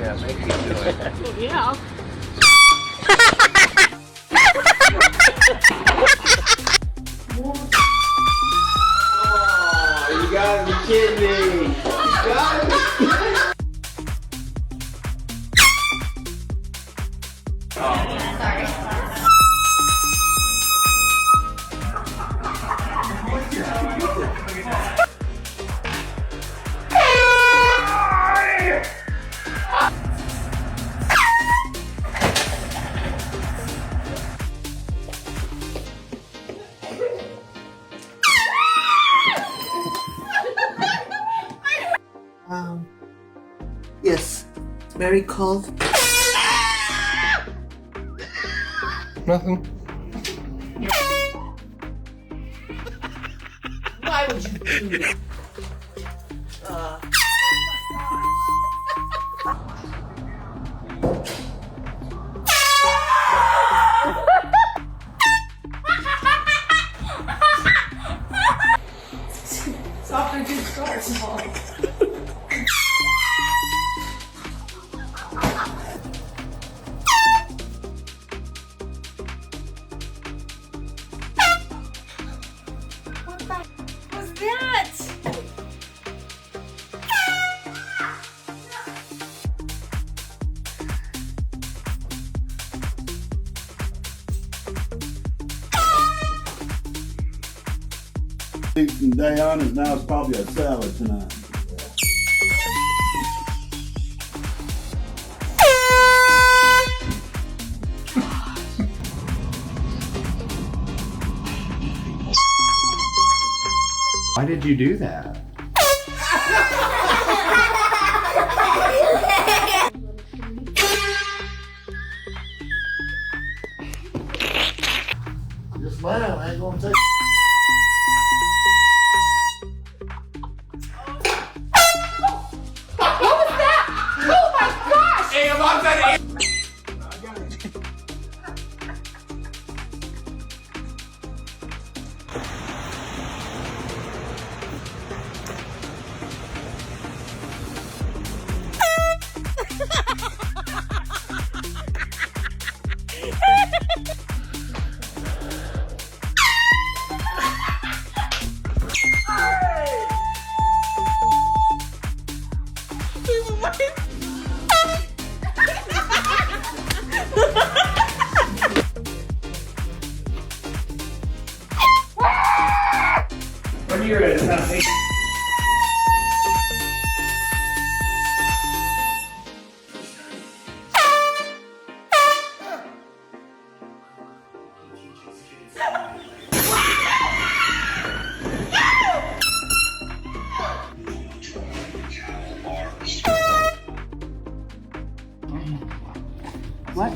Yeah, make me do it. Yeah. Oh, you gotta be kidding me. You gotta be. Yes, very cold. Nothing. Why would you do that? Stop making stars, Mom. What's that? From day on is now probably a salad tonight. Why did you do that? Yes, ma'am. I ain't gonna take. When you're at something. What?